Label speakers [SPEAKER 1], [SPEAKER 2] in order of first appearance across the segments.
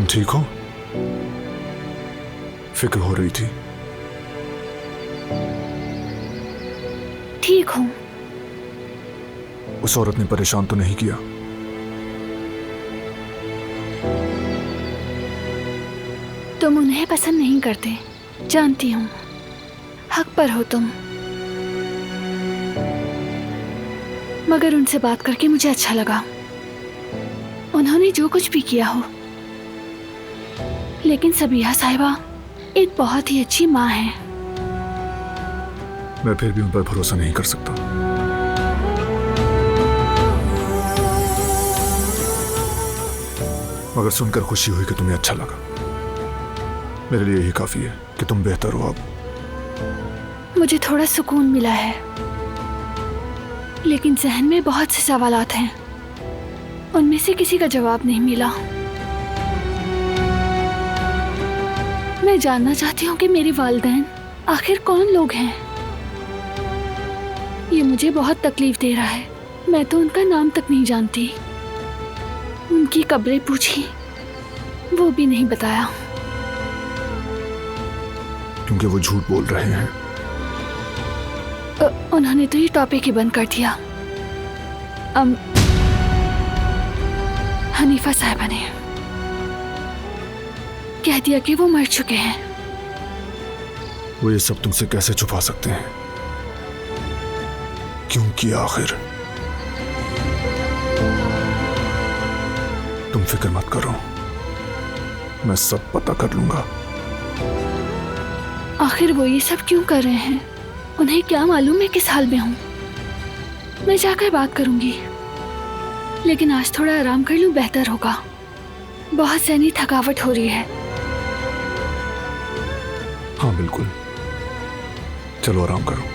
[SPEAKER 1] ठीक हो? फिक्र हो रही थी।
[SPEAKER 2] ठीक हूँ।
[SPEAKER 1] उस औरत ने परेशान तो नहीं किया?
[SPEAKER 2] तुम उन्हें पसंद नहीं करते, जानती हूँ। हक पर हो तुम, मगर उनसे बात करके मुझे अच्छा लगा। उन्होंने जो कुछ भी किया हो, लेकिन सबीहा साहिबा एक बहुत ही अच्छी माँ है।
[SPEAKER 1] मैं फिर भी उन पर भरोसा नहीं कर सकता। मगर सुनकर खुशी हुई कि तुम्हें अच्छा लगा। मेरे लिए यही काफी है कि तुम बेहतर हो अब।
[SPEAKER 2] मुझे थोड़ा सुकून मिला है, लेकिन जहन में बहुत से सवालात हैं। उनमें से किसी का जवाब नहीं मिला। मैं जानना चाहती हूँ कि मेरे वालिदैन आखिर कौन लोग हैं। ये मुझे बहुत तकलीफ दे रहा है। मैं तो उनका नाम तक नहीं जानती। उनकी कब्रें पूछी, वो भी नहीं बताया।
[SPEAKER 1] क्योंकि वो झूठ बोल रहे हैं।
[SPEAKER 2] उन्होंने तो ये टॉपिक ही बंद कर दिया। हनीफा साहिबा ने कह दिया कि वो मर चुके हैं।
[SPEAKER 1] वो ये सब तुमसे कैसे छुपा सकते हैं? क्योंकि आखिर तुम फिक्र मत करो, मैं सब पता कर लूंगा।
[SPEAKER 2] आखिर वो ये सब क्यों कर रहे हैं? उन्हें क्या मालूम मैं किस हाल में हूँ। मैं जाकर बात करूंगी, लेकिन आज थोड़ा आराम कर लूं बेहतर होगा। बहुत ज़हनी थकावट हो रही है।
[SPEAKER 1] हाँ बिल्कुल, चलो आराम करो।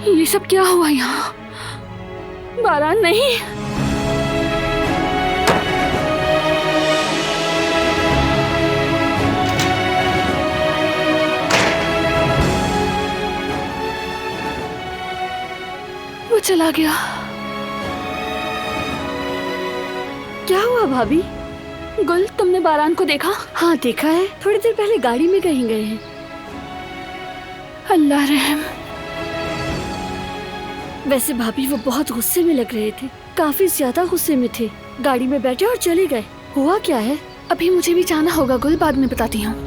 [SPEAKER 2] ये सब क्या हुआ यहाँ? बारान नहीं। वो चला गया। क्या हुआ भाभी? गुल, तुमने बारान को देखा?
[SPEAKER 3] हाँ देखा है, थोड़ी देर पहले गाड़ी में कहीं गए हैं।
[SPEAKER 2] अल्लाह रहम।
[SPEAKER 3] वैसे भाभी वो बहुत गुस्से में लग रहे थे, काफी ज्यादा गुस्से में थे। गाड़ी में बैठे और चले गए। हुआ क्या है?
[SPEAKER 2] अभी मुझे भी जाना होगा गुल, बाद में बताती हूँ।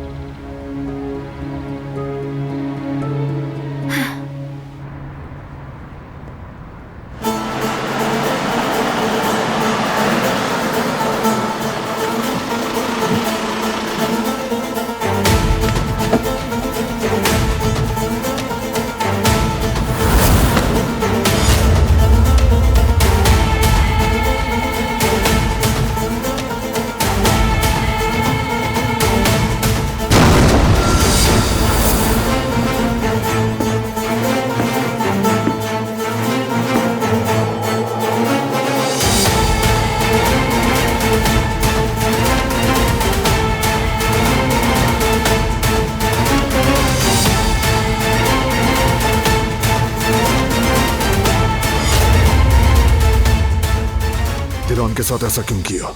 [SPEAKER 1] तिरान के साथ ऐसा क्यों किया?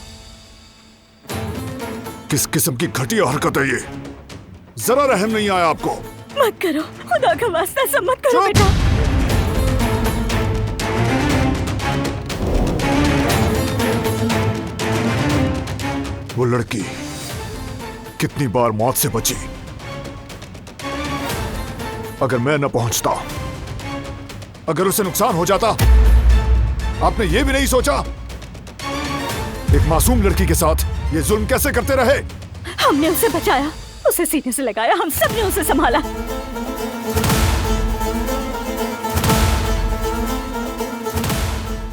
[SPEAKER 1] किस किस्म की घटिया हरकत है ये? जरा रहम नहीं आया आपको?
[SPEAKER 3] मत करो, खुदा का वास्ता सब मत करो
[SPEAKER 1] चुप!
[SPEAKER 3] बेटा।
[SPEAKER 1] वो लड़की कितनी बार मौत से बची। अगर मैं न पहुंचता, अगर उसे नुकसान हो जाता, आपने ये भी नहीं सोचा एक मासूम लड़की के साथ ये जुल्म कैसे करते रहे।
[SPEAKER 3] हमने उसे बचाया, उसे सीने से लगाया, हम सब ने उसे संभाला।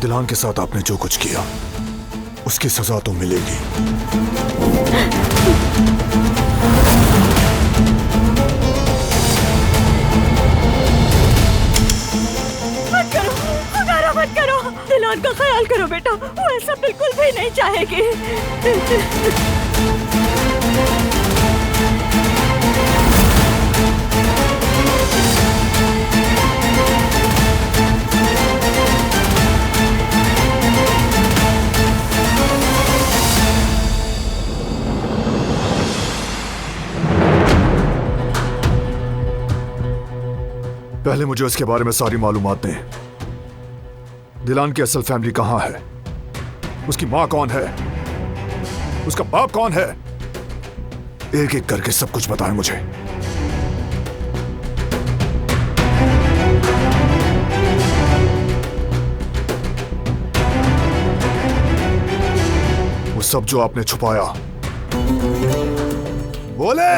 [SPEAKER 1] दिलान के साथ आपने जो कुछ किया उसकी सजा तो मिलेगी।
[SPEAKER 3] मत करो, खुदारा मत करो। दिलान का ख्याल करो बेटा, वो ऐसा बिल्कुल भी नहीं चाहेगी।
[SPEAKER 1] पहले मुझे उसके बारे में सारी मालूमात दें। दिलान की असल फैमिली कहां है, उसकी मां कौन है, उसका बाप कौन है, एक एक करके सब कुछ बताएं मुझे। वो सब जो आपने छुपाया, बोले।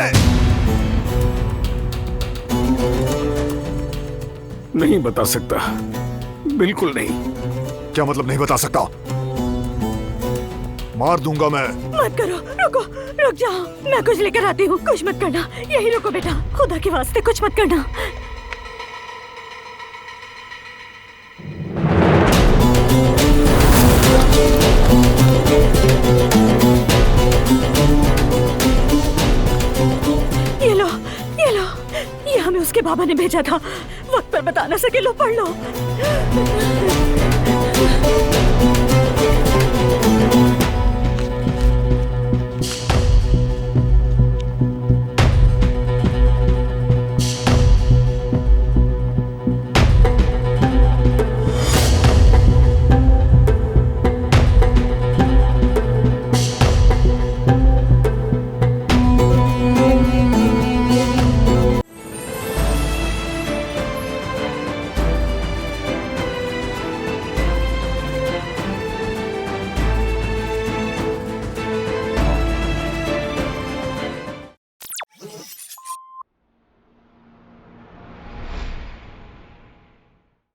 [SPEAKER 4] नहीं बता सकता, बिल्कुल नहीं।
[SPEAKER 1] क्या मतलब नहीं बता सकता? मार दूंगा मैं।
[SPEAKER 3] मत करो, रुको, रुक जाओ, मैं कुछ लेकर आती हूँ। कुछ मत करना, यही रुको बेटा, खुदा के वास्ते कुछ मत करना। ये लो, ये लो, ये हमें उसके बाबा ने भेजा था। वक्त पर बता ना सके, लो पढ़ लो।